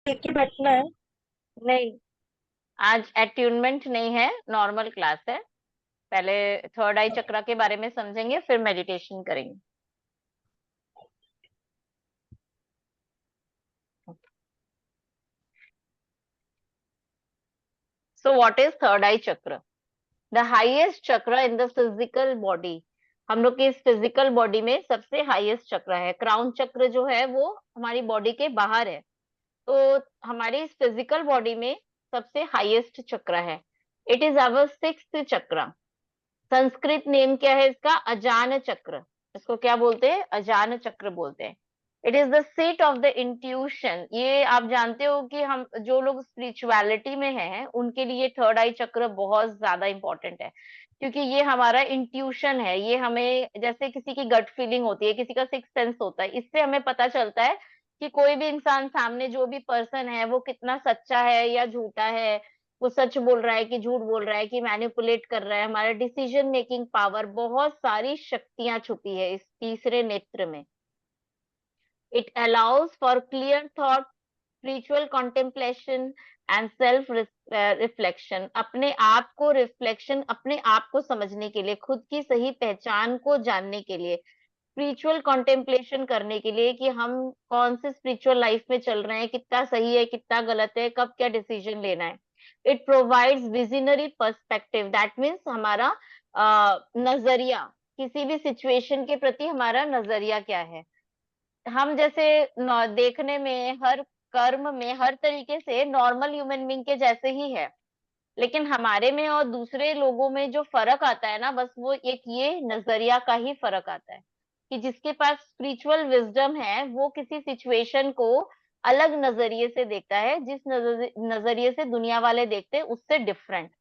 देख के बैठना है। नहीं, आज अट्यूनमेंट नहीं है, नॉर्मल क्लास है। पहले थर्ड आई चक्रा के बारे में समझेंगे, फिर मेडिटेशन करेंगे। सो व्हाट इज थर्ड आई चक्र? द हाईएस्ट चक्र इन द फिजिकल बॉडी। हम लोग की इस फिजिकल बॉडी में सबसे हाईएस्ट चक्र है। क्राउन चक्र जो है वो हमारी बॉडी के बाहर है। तो हमारी इस फिजिकल बॉडी में सबसे हाईएस्ट चक्र है। इट इज अवर सिक्स्थ चक्र। संस्कृत नेम क्या है इसका? अजान चक्र। इसको क्या बोलते हैं? अजान चक्र बोलते हैं। It is the seat of the intuition. ये आप जानते हो कि हम जो लोग स्पिरिचुअलिटी में हैं उनके लिए थर्ड आई चक्र बहुत ज्यादा इंपॉर्टेंट है, क्योंकि ये हमारा इंट्यूशन है। ये हमें, जैसे किसी की गट फीलिंग होती है, किसी का सिक्स सेंस होता है, इससे हमें पता चलता है कि कोई भी इंसान सामने जो भी पर्सन है वो कितना सच्चा है या झूठा है, वो सच बोल रहा है कि झूठ बोल रहा है, कि मैनिपुलेट कर रहा है। हमारा डिसीजन मेकिंग पावर, बहुत सारी शक्तियां छुपी है इस तीसरे नेत्र में। It allows for clear thought, spiritual contemplation and self reflection. अपने आप को रिफ्लेक्शन, अपने आप को समझने के लिए, खुद की सही पहचान को जानने के लिए, स्पिरिचुअल कॉन्टेम्पलेशन करने के लिए कि हम कौन से स्पिरिचुअल लाइफ में चल रहे हैं, कितना सही है कितना गलत है, कब क्या डिसीजन लेना है। It provides visionary perspective, that means हमारा नजरिया, किसी भी सिचुएशन के प्रति हमारा नजरिया क्या है। हम जैसे देखने में, हर कर्म में, हर तरीके से नॉर्मल ह्यूमन बीइंग के जैसे ही है, लेकिन हमारे में और दूसरे लोगों में जो फर्क आता है ना, बस वो एक ये नजरिया का ही फर्क आता है। कि जिसके पास स्पिरिचुअल विजडम है वो किसी सिचुएशन को अलग नजरिए से देखता है, जिस नजरिए से दुनिया वाले देखते हैं उससे different.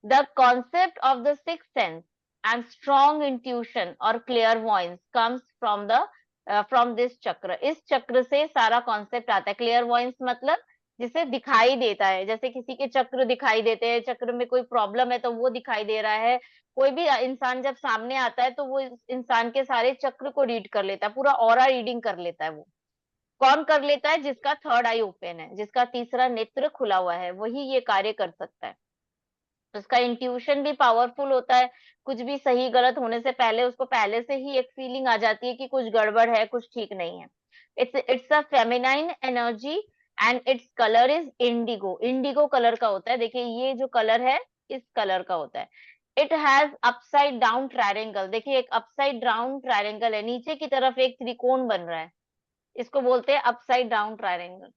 The concept of the six sense and strong intuition और clear voice comes from this chakra. इस चक्र से सारा कॉन्सेप्ट आता है। क्लियर वॉइस मतलब जिसे दिखाई देता है, जैसे किसी के चक्र दिखाई देते हैं, चक्र में कोई प्रॉब्लम है तो वो दिखाई दे रहा है। कोई भी इंसान जब सामने आता है तो वो इस इंसान के सारे चक्र को रीड कर लेता है, पूरा ऑरा रीडिंग कर लेता है। वो कौन कर लेता है? जिसका थर्ड आई ओपन है, जिसका तीसरा नेत्र खुला हुआ है, वही ये कार्य कर सकता है। उसका इंट्यूशन भी पावरफुल होता है। कुछ भी सही गलत होने से पहले उसको पहले से ही एक फीलिंग आ जाती है कि कुछ गड़बड़ है, कुछ ठीक नहीं है। It's a feminine energy and its colour is Indigo. Indigo colour का होता है। देखिए ये जो कलर है इस कलर का होता है। It has upside down triangle. देखिए एक अपसाइड डाउन ट्रायंगल है, नीचे की तरफ एक त्रिकोण बन रहा है, इसको बोलते हैं अपसाइड डाउन ट्रायंगल।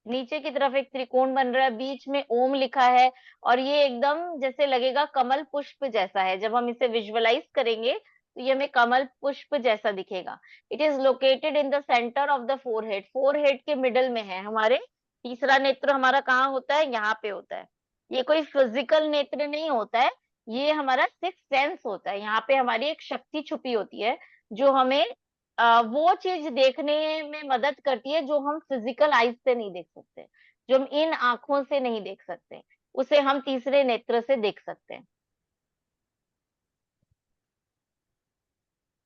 नीचे की तरफ एक त्रिकोण बन रहा है, बीच में ओम लिखा है, और ये एकदम जैसे लगेगा कमल पुष्प जैसा है। जब हम इसे विजुअलाइज करेंगे तो ये हमें कमल पुष्प जैसा दिखेगा। It is located in the centre of the forehead. Forehead के मिडल में है हमारे। तीसरा नेत्र हमारा कहाँ होता है? यहाँ पे होता है। ये कोई फिजिकल नेत्र नहीं होता है, ये हमारा सिक्स सेंस होता है। यहाँ पे हमारी एक शक्ति छुपी होती है जो हमें वो चीज देखने में मदद करती है जो हम फिजिकल आईज से नहीं देख सकते, जो हम इन आंखों से नहीं देख सकते, उसे हम तीसरे नेत्र से देख सकते हैं।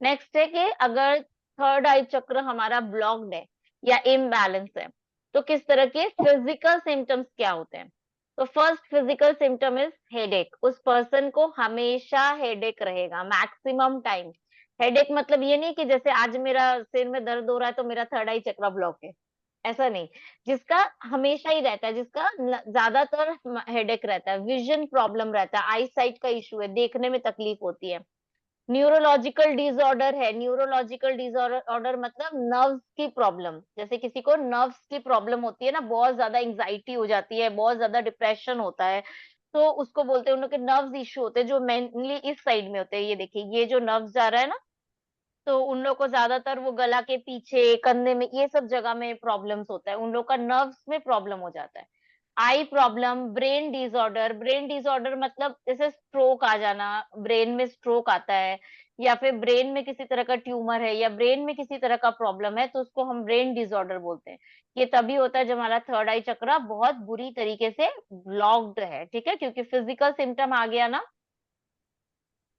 नेक्स्ट है कि अगर थर्ड आई चक्र हमारा ब्लॉक्ड है या इम्बैलेंस है तो किस तरह के फिजिकल सिम्टम्स क्या होते हैं? तो first physical symptom is headache. उस पर्सन को हमेशा हेडेक रहेगा, मैक्सिमम टाइम। हेडेक मतलब ये नहीं कि जैसे आज मेरा सिर में दर्द हो रहा है तो मेरा थर्ड आई चक्र ब्लॉक है, ऐसा नहीं। जिसका हमेशा ही रहता है, जिसका ज्यादातर हेडेक रहता है, विजन प्रॉब्लम रहता है, आई साइट का इशू है, देखने में तकलीफ होती है। न्यूरोलॉजिकल डिसऑर्डर है। न्यूरोलॉजिकल डिसऑर्डर मतलब नर्व्स की प्रॉब्लम। जैसे किसी को नर्व्स की प्रॉब्लम होती है ना, बहुत ज्यादा एंजाइटी हो जाती है, बहुत ज्यादा डिप्रेशन होता है, तो उसको बोलते हैं, उन लोग के नर्व्स इश्यू होते हैं जो मेनली इस साइड में होते हैं। ये देखिए ये जो नर्व्स जा रहा है ना, तो उन लोग को ज्यादातर वो गला के पीछे, कंधे में, ये सब जगह में प्रॉब्लम्स होता है, उन लोग का नर्व्स में प्रॉब्लम हो जाता है। Eye problem, brain disorder. Brain disorder मतलब जैसे स्ट्रोक आ जाना, ब्रेन में स्ट्रोक आता है, या फिर ब्रेन में किसी तरह का ट्यूमर है, या ब्रेन में किसी तरह का प्रॉब्लम है, तो उसको हम ब्रेन डिसऑर्डर बोलते हैं। ये तभी होता है जब हमारा थर्ड आई चक्र बहुत बुरी तरीके से ब्लॉक्ड है, ठीक है, क्योंकि फिजिकल सिम्टम आ गया ना।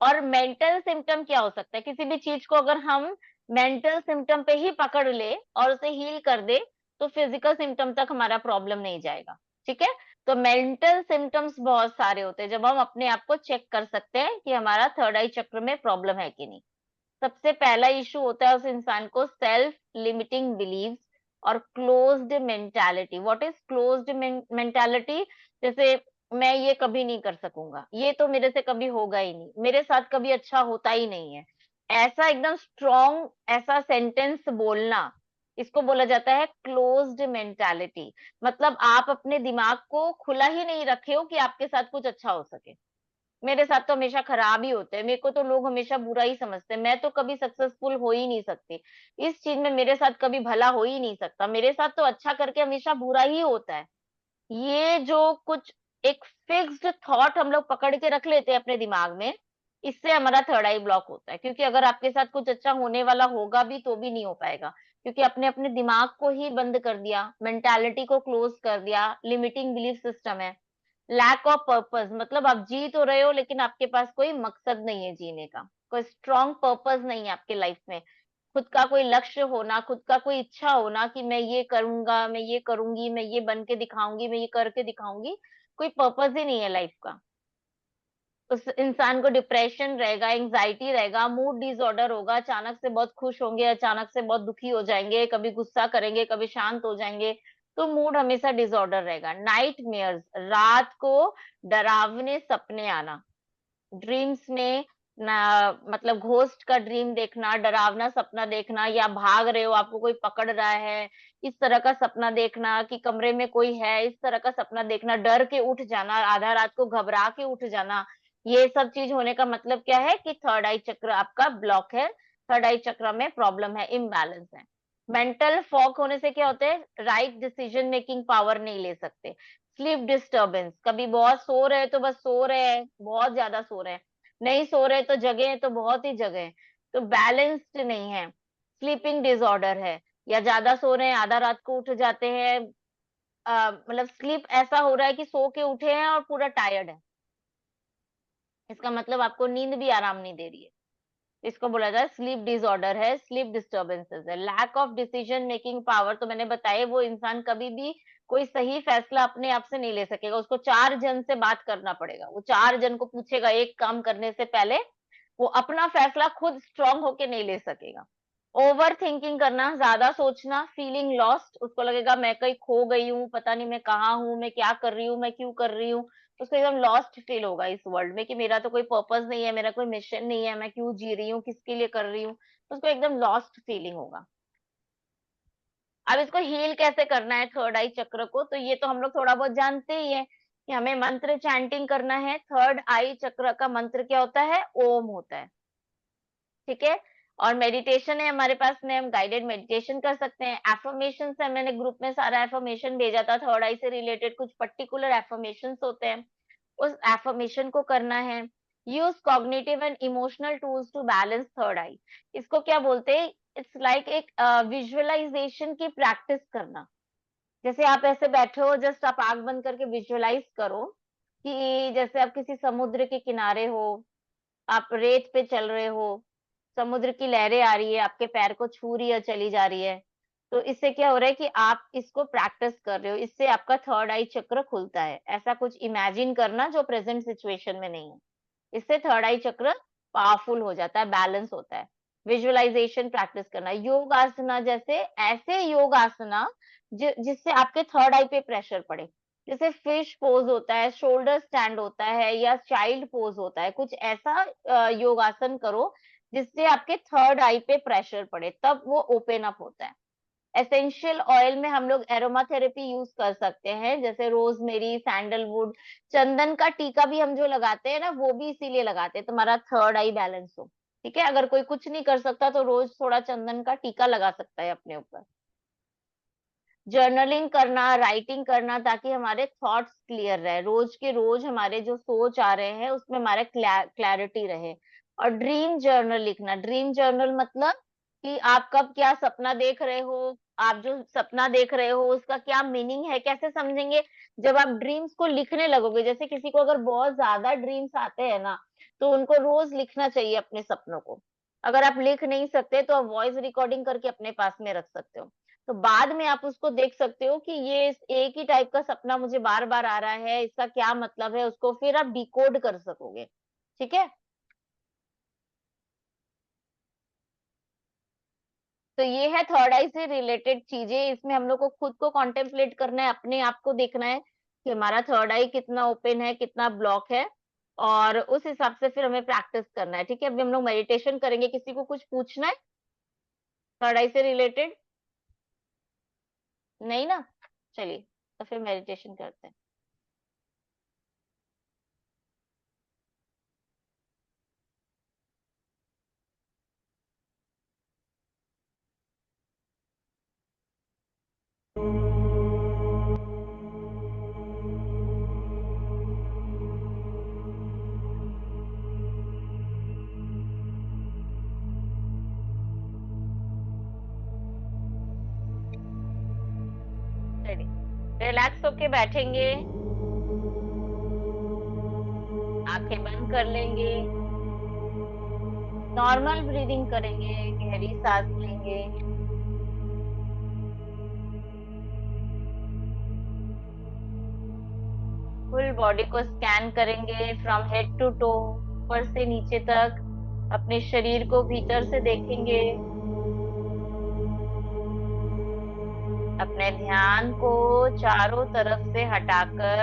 और मेंटल सिम्टम क्या हो सकता है? किसी भी चीज को अगर हम मेंटल सिम्टम पे ही पकड़ ले और उसे हील कर दे, तो फिजिकल सिम्टम तक हमारा प्रॉब्लम नहीं जाएगा। ठीक है, तो मेंटल सिम्टम्स बहुत सारे होते हैं जब हम अपने आप को चेक कर सकते हैं कि हमारा थर्ड आई चक्र में प्रॉब्लम है कि नहीं। सबसे पहला इशू होता है उस इंसान को सेल्फ लिमिटिंग बिलीव्स और closed mentality. What is closed mentality? जैसे मैं ये कभी नहीं कर सकूंगा, ये तो मेरे से कभी होगा ही नहीं, मेरे साथ कभी अच्छा होता ही नहीं है, ऐसा एकदम स्ट्रॉन्ग ऐसा सेंटेंस बोलना, इसको बोला जाता है क्लोज्ड मेंटालिटी। मतलब आप अपने दिमाग को खुला ही नहीं रखे हो कि आपके साथ कुछ अच्छा हो सके। मेरे साथ तो हमेशा खराब ही होते हैं, मेरे को तो लोग हमेशा बुरा ही समझते हैं, मैं तो कभी सक्सेसफुल हो ही नहीं सकती, इस चीज में मेरे साथ कभी भला हो ही नहीं सकता, मेरे साथ तो अच्छा करके हमेशा बुरा ही होता है। ये जो कुछ एक फिक्स्ड थॉट हम लोग पकड़ के रख लेते हैं अपने दिमाग में, इससे हमारा थर्ड आई ब्लॉक होता है। क्योंकि अगर आपके साथ कुछ अच्छा होने वाला होगा भी तो भी नहीं हो पाएगा, क्योंकि आपने अपने दिमाग को ही बंद कर दिया, मेंटालिटी को क्लोज कर दिया, लिमिटिंग बिलीफ सिस्टम है। लैक ऑफ पर्पस, मतलब आप जी तो रहे हो लेकिन आपके पास कोई मकसद नहीं है जीने का, कोई स्ट्रॉन्ग पर्पस नहीं है आपके लाइफ में, खुद का कोई लक्ष्य होना, खुद का कोई इच्छा होना कि मैं ये करूंगा, मैं ये करूंगी, मैं ये बन के दिखाऊंगी, मैं ये करके दिखाऊंगी, कोई पर्पस ही नहीं है लाइफ का। उस इंसान को डिप्रेशन रहेगा, एंजाइटी रहेगा, मूड डिसऑर्डर होगा, अचानक से बहुत खुश होंगे, अचानक से बहुत दुखी हो जाएंगे, कभी गुस्सा करेंगे, कभी शांत हो जाएंगे। तो मूड हमेशा डिसऑर्डर रहेगा। नाइटमेयर्स, रात को डरावने सपने आना, ड्रीम्स में ना, मतलब घोस्ट का ड्रीम देखना, डरावना सपना देखना, या भाग रहे हो आपको कोई पकड़ रहा है, इस तरह का सपना देखना, कि कमरे में कोई है, इस तरह का सपना देखना, डर के उठ जाना, आधा रात को घबरा के उठ जाना, ये सब चीज होने का मतलब क्या है कि थर्ड आई चक्र आपका ब्लॉक है, थर्ड आई चक्र में प्रॉब्लम है, इम्बैलेंस है। मेंटल फॉग होने से क्या होता है, राइट डिसीजन मेकिंग पावर नहीं ले सकते। स्लीप डिस्टर्बेंस, कभी बहुत सो रहे हैं तो बस सो रहे हैं, बहुत ज्यादा सो रहे हैं, नहीं सो रहे तो जगे हैं तो बहुत ही जगे हैं, तो बैलेंस्ड नहीं है। स्लीपिंग डिसऑर्डर है, या ज्यादा सो रहे हैं, आधा रात को उठ जाते हैं, मतलब स्लीप ऐसा हो रहा है कि सो के उठे हैं और पूरा टायर्ड है, इसका मतलब आपको नींद भी आराम नहीं दे रही है। इसको बोला जाए स्लीप डिसऑर्डर है, स्लीप डिस्टर्बेंसेस है। Lack of decision making power, तो मैंने बताया वो इंसान कभी भी कोई सही फैसला अपने आप से नहीं ले सकेगा, उसको चार जन से बात करना पड़ेगा, वो चार जन को पूछेगा एक काम करने से पहले, वो अपना फैसला खुद स्ट्रांग होके नहीं ले सकेगा। ओवर थिंकिंग करना, ज्यादा सोचना, फीलिंग लॉस्ट, उसको लगेगा मैं कहीं खो गई हूँ, पता नहीं मैं कहाँ हूँ, मैं क्या कर रही हूँ, मैं क्यों कर रही हूँ, उसको एकदम लॉस्ट फील होगा इस वर्ल्ड में कि मेरा तो कोई पर्पस नहीं है, मेरा कोई मिशन नहीं है, मैं क्यों जी रही हूँ, किसके लिए कर रही हूँ, उसको एकदम लॉस्ट फीलिंग होगा। अब इसको हील कैसे करना है थर्ड आई चक्र को, तो ये तो हम लोग थोड़ा बहुत जानते ही है कि हमें मंत्र चैंटिंग करना है। थर्ड आई चक्र का मंत्र क्या होता है, ओम होता है। ठीक है, और मेडिटेशन है हमारे पास में, हम गाइडेड मेडिटेशन कर सकते हैं। एफर्मेशन है, मैंने ग्रुप में सारा एफर्मेशन भेजा था, थर्ड आई से रिलेटेड कुछ पर्टिकुलर एफर्मेशन होते हैं, उस एफर्मेशन को करना है। Use cognitive and emotional tools to balance third eye. इसको क्या बोलते हैं, इट्स लाइक एक विजुअलाइजेशन की प्रैक्टिस करना। जैसे आप ऐसे बैठे हो, जस्ट आप आंख बंद करके विजुअलाइज करो कि जैसे आप किसी समुद्र के किनारे हो, आप रेत पे चल रहे हो, समुद्र की लहरें आ रही है, आपके पैर को छू रही है, चली जा रही है। तो इससे क्या हो रहा है कि आप इसको प्रैक्टिस कर रहे हो, इससे आपका थर्ड आई चक्र खुलता है। ऐसा कुछ इमेजिन करना जो प्रेजेंट सिचुएशन में नहीं है, इससे थर्ड आई चक्र पावरफुल हो जाता है, बैलेंस होता है। विजुअलाइजेशन प्रैक्टिस करना, योग आसना, जैसे ऐसे योग आसना जिससे आपके थर्ड आई पे प्रेशर पड़े, जैसे फिश पोज होता है, शोल्डर स्टैंड होता है, या चाइल्ड पोज होता है, कुछ ऐसा योगासन करो जिससे आपके थर्ड आई पे प्रेशर पड़े, तब वो ओपन अप होता है। एसेंशियल ऑयल में हम लोग एरोमा थेरेपी यूज कर सकते हैं, जैसे रोजमेरी, सैंडलवुड, चंदन का टीका भी हम जो लगाते हैं ना, वो भी इसीलिए लगाते हैं तुम्हारा थर्ड आई बैलेंस हो। ठीक है, अगर कोई कुछ नहीं कर सकता तो रोज थोड़ा चंदन का टीका लगा सकता है अपने ऊपर। जर्नलिंग करना, राइटिंग करना, ताकि हमारे थॉट्स क्लियर रहे, रोज के रोज हमारे जो सोच आ रहे हैं उसमें हमारा क्लैरिटी रहे। और ड्रीम जर्नल लिखना, ड्रीम जर्नल मतलब कि आप कब क्या सपना देख रहे हो, आप जो सपना देख रहे हो उसका क्या मीनिंग है, कैसे समझेंगे जब आप ड्रीम्स को लिखने लगोगे। जैसे किसी को अगर बहुत ज्यादा ड्रीम्स आते हैं ना, तो उनको रोज लिखना चाहिए अपने सपनों को। अगर आप लिख नहीं सकते तो आप वॉइस रिकॉर्डिंग करके अपने पास में रख सकते हो। तो बाद में आप उसको देख सकते हो कि ये एक ही टाइप का सपना मुझे बार बार आ रहा है, इसका क्या मतलब है, उसको फिर आप डिकोड कर सकोगे। ठीक है। तो ये है थर्ड आई से रिलेटेड चीजें। इसमें हम लोग को खुद को कॉन्टेम्पलेट करना है, अपने आप को देखना है कि हमारा थर्ड आई कितना ओपन है, कितना ब्लॉक है, और उस हिसाब से फिर हमें प्रैक्टिस करना है। ठीक है। अभी हम लोग मेडिटेशन करेंगे। किसी को कुछ पूछना है थर्ड आई से रिलेटेड? नहीं ना? चलिए, तो फिर मेडिटेशन करते हैं। चलिए, रिलैक्स होके बैठेंगे, आंखें बंद कर लेंगे, नॉर्मल ब्रीदिंग करेंगे, गहरी सांस लेंगे। फुल बॉडी को स्कैन करेंगे, फ्रॉम हेड टू टो, ऊपर से नीचे तक अपने शरीर को भीतर से देखेंगे। अपने ध्यान को चारों तरफ से हटाकर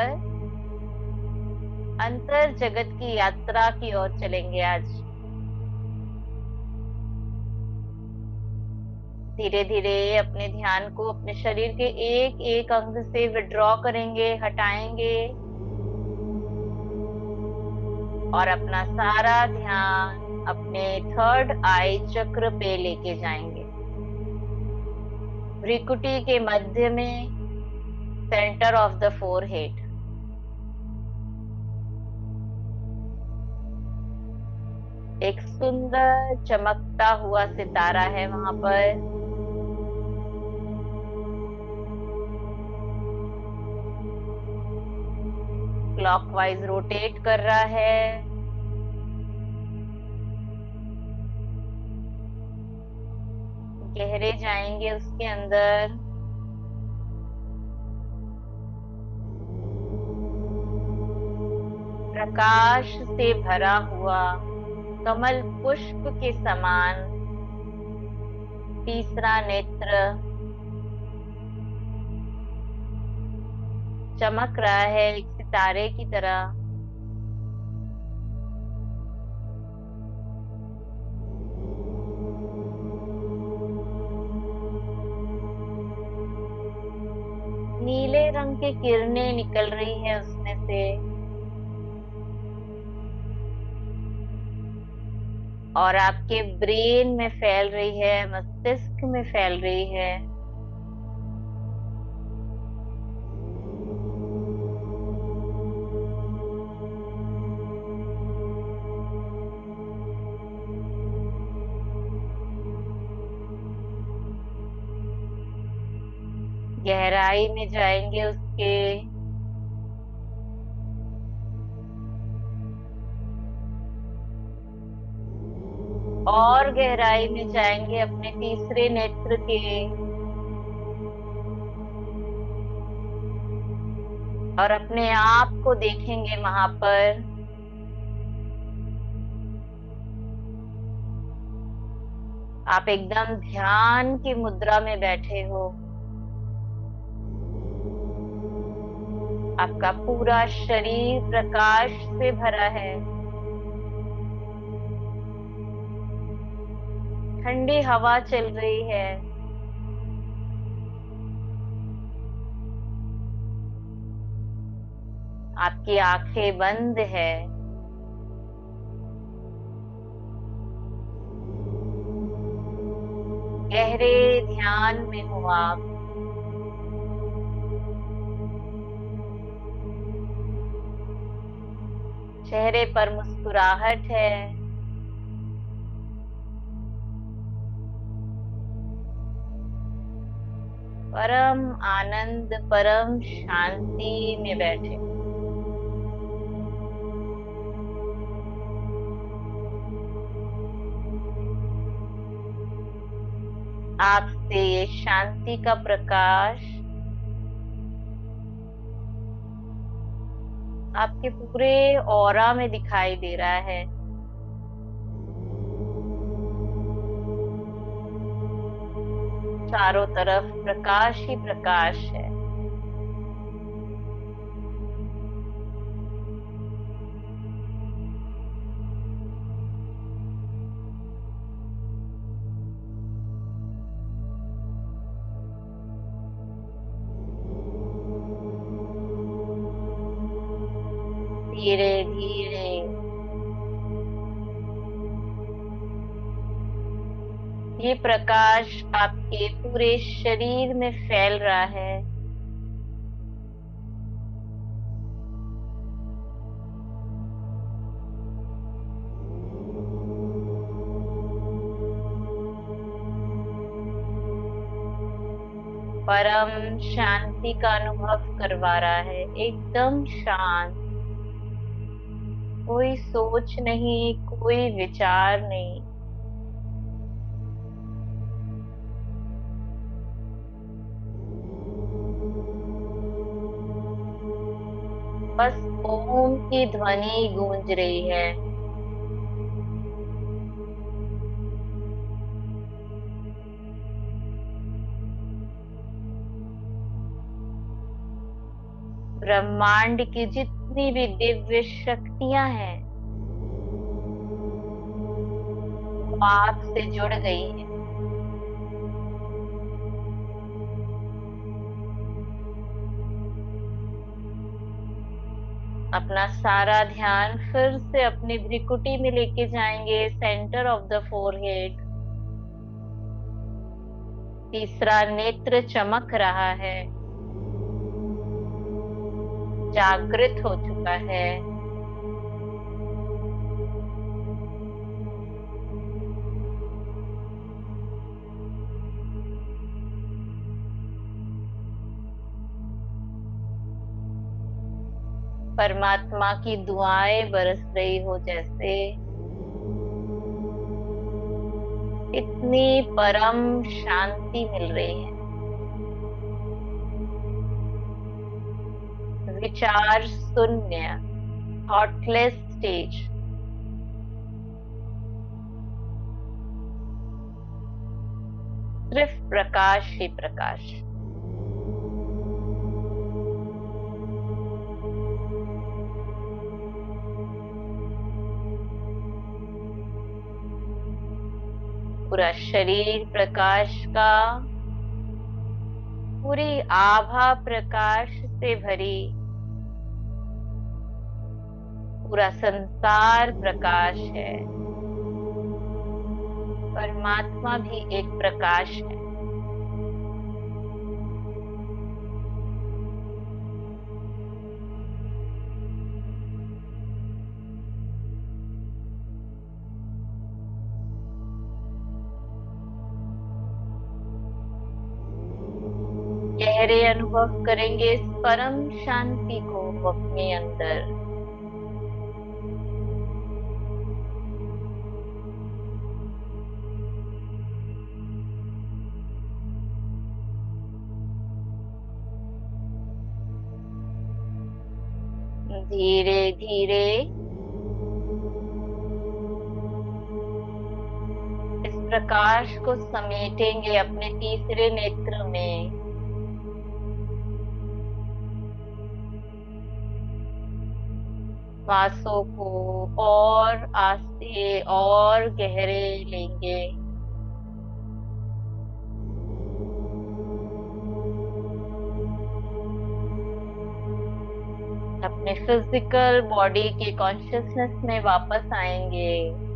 अंतर जगत की यात्रा की ओर चलेंगे आज। धीरे धीरे अपने ध्यान को अपने शरीर के एक एक अंग से विड्रॉ करेंगे, हटाएंगे, और अपना सारा ध्यान अपने थर्ड आई चक्र पे लेके जाएंगे। भ्रिकुटी के मध्य में, सेंटर ऑफ द फोरहेड। एक सुंदर चमकता हुआ सितारा है वहां पर। क्लॉकवाइज रोटेट कर रहा है। गहरे जाएंगे उसके अंदर। प्रकाश से भरा हुआ, कमल पुष्प के समान तीसरा नेत्र चमक रहा है एक सितारे की तरह। नीले रंग की किरणें निकल रही है उसमें से, और आपके ब्रेन में फैल रही है, मस्तिष्क में फैल रही है। गहराई में जाएंगे उसके, और गहराई में जाएंगे अपने तीसरे नेत्र के, और अपने आप को देखेंगे वहां पर। आप एकदम ध्यान की मुद्रा में बैठे हो। आपका पूरा शरीर प्रकाश से भरा है। ठंडी हवा चल रही है। आपकी आंखें बंद है। गहरे ध्यान में हो आप। चेहरे पर मुस्कुराहट है। परम आनंद, परम शांति में बैठे। आपसे ये शांति का प्रकाश आपके पूरे ऑरा में दिखाई दे रहा है। चारों तरफ प्रकाश ही प्रकाश है। धीरे धीरे ये प्रकाश आपके पूरे शरीर में फैल रहा है। परम शांति का अनुभव करवा रहा है, एकदम शांत। कोई सोच नहीं, कोई विचार नहीं। बस ओम की ध्वनि गूंज रही है। ब्रह्मांड की जितनी भी दिव्य शक्तियां हैं वो आपसे जुड़ गई हैं। अपना सारा ध्यान फिर से अपनी भ्रिकुटी में लेके जाएंगे, सेंटर ऑफ द फोरहेड। तीसरा नेत्र चमक रहा है, जागृत हो चुका है। परमात्मा की दुआएं बरस रही हो जैसे। इतनी परम शांति मिल रही है। विचार शून्य, थॉटलेस स्टेज। सिर्फ प्रकाश ही प्रकाश। पूरा शरीर प्रकाश का, पूरी आभा प्रकाश से भरी। पूरा संसार प्रकाश है। परमात्मा भी एक प्रकाश है। गहरे अनुभव करेंगे इस परम शांति को अपने अंदर। धीरे धीरे इस प्रकाश को समेटेंगे अपने तीसरे नेत्र में। श्वासों को और आस्ते और गहरे लेंगे। अपने फिजिकल बॉडी के कॉन्शियसनेस में वापस आएंगे।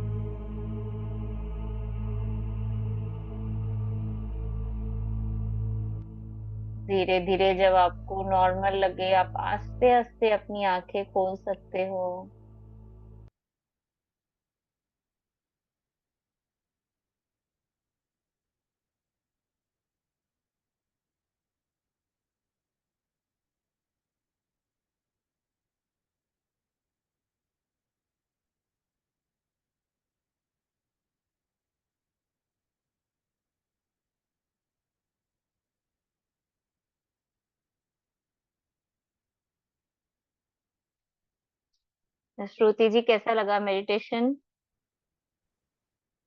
धीरे धीरे जब आपको नॉर्मल लगे आप आस्ते आस्ते अपनी आंखें खोल सकते हो। श्रुति जी, कैसा लगा मेडिटेशन?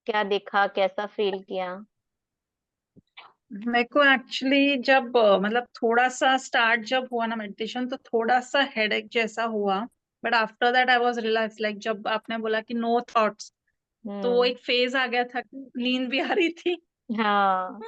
क्या देखा, कैसा फील किया? मेरे को एक्चुअली जब मतलब थोड़ा सा स्टार्ट जब हुआ ना मेडिटेशन, तो थोड़ा सा हेडेक जैसा हुआ। But after that I was relax, like जब आपने बोला कि नो थॉट्स, तो वो हम्म। एक फेज आ गया था कि नींद भी आ रही थी। हाँ,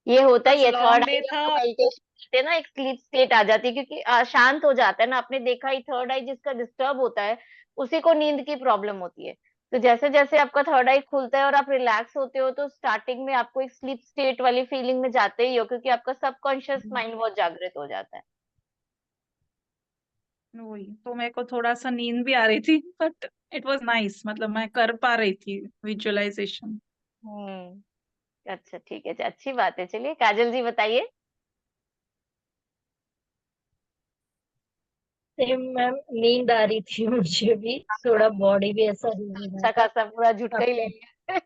ये होता ही कुछ है थर्ड लॉन्ग आई डे जब था। हम मेडिटेशन करते हैं ना, एक स्लीप स्टेट आ जाती है, क्योंकि शांत हो जाता है ना। आपने देखा ही, थर्ड आई जिसका डिस्टर्ब होता है उसी को नींद की प्रॉब्लम होती है। तो जैसे जैसे आपका थर्ड आई खुलता है और आप रिलैक्स होते हो, तो स्टार्टिंग में आपको एक स्लीप स्टेट वाली फीलिंग में जाते ही हो, क्योंकि आपका सबकॉन्शियस माइंड बहुत जागृत हो जाता है। वही तो, मेरे को थोड़ा सा नींद भी आ रही थी, बट इट वाज नाइस, मतलब मैं कर पा रही थी विजुअलाइजेशन। हम्म। अच्छा, ठीक है, अच्छी बात है। चलिए, काजल जी बताइए। सेम मैम, नींद आ रही थी मुझे भी। थोड़ा बॉडी भी ऐसा हिल रहा अच्छा था। खासा पूरा झुटका ही ले लिया।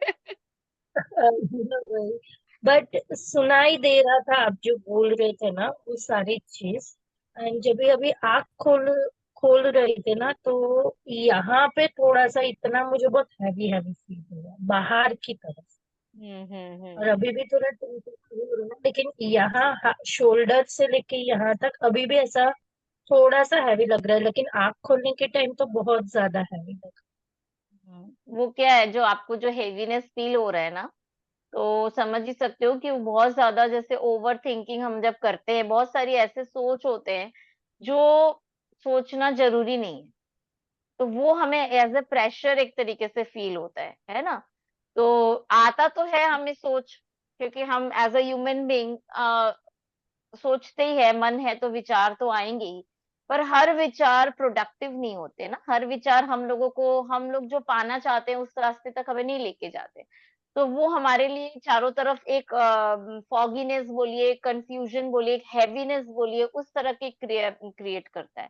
बट सुनाई दे रहा था आप जो बोल रहे थे ना, वो सारी चीज। एंड जब भी अभी आँख खोल खोल रही थी ना, तो यहाँ पे थोड़ा सा इतना मुझे बहुत हैवी हैवी फील हुआ बाहर की तरफ। और हम्म। अभी भी थोड़ा टेंशन फील हो रहा है, लेकिन यहाँ शोल्डर से लेके यहाँ तक अभी भी ऐसा थोड़ा सा हैवी लग रहा है, लेकिन आँख खोलने के टाइम तो बहुत ज्यादा हैवी लग वो क्या है, जो आपको जो हेवीनेस फील हो रहा है ना, तो समझ ही सकते हो कि वो बहुत ज्यादा, जैसे ओवर थिंकिंग हम जब करते हैं, बहुत सारी ऐसे सोच होते हैं जो सोचना जरूरी नहीं है। तो वो हमें एज ए प्रेशर एक तरीके से फील होता है ना। तो आता तो है हमें सोच, क्योंकि हम एज अ ह्यूमन बीइंग सोचते ही है, मन है तो विचार तो आएंगे ही। पर हर विचार प्रोडक्टिव नहीं होते ना, हर विचार हम लोगों को, हम लोग जो पाना चाहते हैं उस रास्ते तक हमें नहीं लेके जाते। तो वो हमारे लिए चारों तरफ एक फॉगीनेस बोलिए, कंफ्यूजन बोलिए, एक हैवीनेस बोलिए, उस तरह की क्रिएट करता है।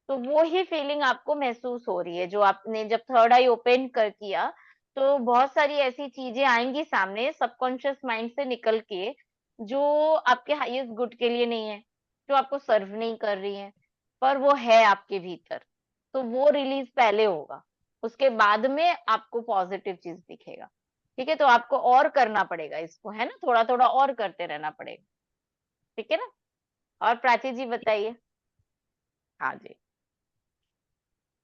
तो वो ही फीलिंग आपको महसूस हो रही है, जो आपने जब थर्ड आई ओपन कर किया, तो बहुत सारी ऐसी चीजें आएंगी सामने सबकॉन्शियस माइंड से निकल के, जो आपके हाईएस्ट गुड के लिए नहीं है, जो आपको सर्व नहीं कर रही है, पर वो है आपके भीतर। तो वो रिलीज पहले होगा, उसके बाद में आपको पॉजिटिव चीज दिखेगा। ठीक है, तो आपको और करना पड़ेगा इसको, है ना, थोड़ा थोड़ा और करते रहना पड़ेगा। ठीक है ना। और प्राची जी बताइए। हाँ जी।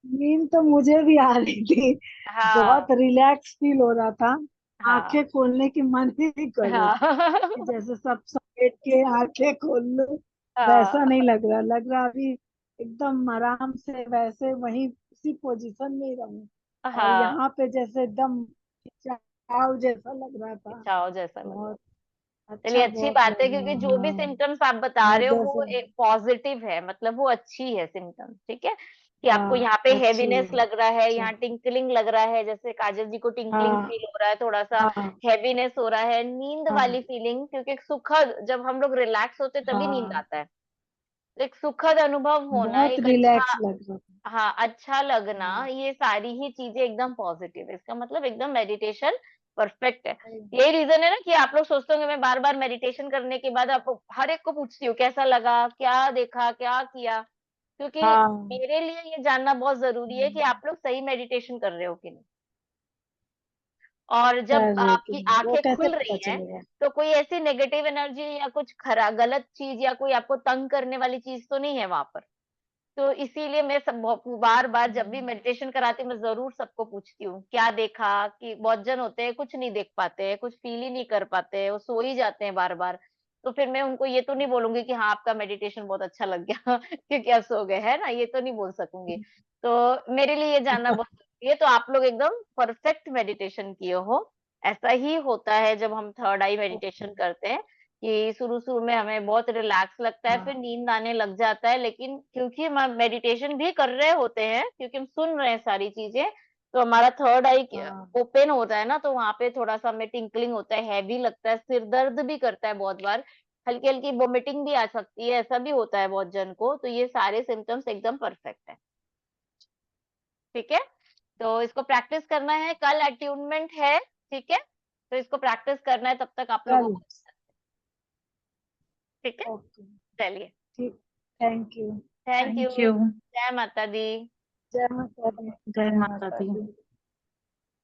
नींद तो मुझे भी आ रही थी। बहुत हाँ रिलैक्स फील हो रहा था। आंखें हाँ खोलने की मन ही नहीं कर रहा था कि हाँ। जैसे सब समेट के आंखें खोल लूं। हाँ वैसा नहीं लग रहा अभी एकदम आराम से वैसे वहीं उसी पोजीशन में ही रहूं। और हाँ, यहाँ पे जैसे एकदम खिंचाव जैसा लग रहा था। इच्छाओ जैसा लग रहा बहुत है। चलिए, अच्छा, अच्छी बहुत बात है, लग क्योंकि रहा, जो भी हाँ। सिम्टम्स आप बता और रहे हो वो जैसे, एक पॉजिटिव है, मतलब वो अच्छी है सिम्टम्स। ठीक है, कि आपको हाँ, यहाँ पे अच्छी हैवीनेस है। लग रहा है, अच्छा, यहाँ टिंकलिंग लग रहा है, जैसे काजल जी को टिंकलिंग हाँ, फील हो रहा है, थोड़ा सा हाँ, हैवीनेस हो रहा है, नींद हाँ, वाली फीलिंग, क्योंकि एक सुखद, जब हम लोग रिलैक्स होते हैं तभी नींद हाँ। आता है। तो एक सुखद अनुभव होना, बहुत एक अच्छा, रिलैक्स लग रहा था। हाँ, अच्छा लगना, हाँ, ये सारी ही चीजें एकदम पॉजिटिव है। इसका मतलब एकदम मेडिटेशन परफेक्ट है। यही रीजन है ना कि आप लोग सोचते होंगे, मैं बार बार मेडिटेशन करने के बाद आपको हर एक को पूछती हूँ कैसा लगा, क्या देखा, क्या किया, क्योंकि हाँ, मेरे लिए ये जानना बहुत जरूरी है कि हम्म, आप लोग सही मेडिटेशन कर रहे हो कि नहीं। और जब कर रहे कि आपकी नहीं वो आंखें कैसे खुल पता रही हैं, चलेगा। तो कोई ऐसी नेगेटिव एनर्जी या कुछ खरा गलत चीज या कोई आपको तंग करने वाली चीज तो नहीं है वहां पर। तो इसीलिए मैं सब बार बार जब भी हम्म, मेडिटेशन कराती हूँ, मैं जरूर सबको पूछती हूँ क्या देखा। कि बहुत जन होते हैं कुछ नहीं देख पाते हैं, कुछ फील ही नहीं कर पाते हैं, वो सो ही जाते हैं बार बार। तो फिर मैं उनको ये तो नहीं बोलूंगी कि हाँ आपका मेडिटेशन बहुत अच्छा लग गया क्योंकि आप सो गए, है ना, ये तो नहीं बोल सकूंगी। तो मेरे लिए ये जानना बहुत जरूरी है। तो आप लोग एकदम परफेक्ट मेडिटेशन किए हो। ऐसा ही होता है जब हम थर्ड आई ओके, मेडिटेशन करते हैं, कि शुरू शुरू में हमें बहुत रिलैक्स लगता है, फिर हाँ, नींद आने लग जाता है, लेकिन क्योंकि हम मेडिटेशन भी कर रहे होते हैं, क्योंकि हम सुन रहे हैं सारी चीजें, तो हमारा थर्ड आई हाँ, ओपन होता है ना, तो वहां पे थोड़ा सा हमें टिंकलिंग होता है, हैवी लगता है, सिर दर्द भी करता है बहुत बार, हल्की हल्की वोमिटिंग भी आ सकती है, ऐसा भी होता है बहुत जन को। तो ये सारे सिम्टम्स एकदम परफेक्ट है। ठीक है, तो इसको प्रैक्टिस करना है, कल अट्यूनमेंट है। ठीक है, तो इसको प्रैक्टिस करना है, तब तक आप लोगों कल, को। ठीक है, ओके, चलिए, ठीक, thank you. Thank you. Thank you. जय माता दी। जय माता दी। जय माता दी।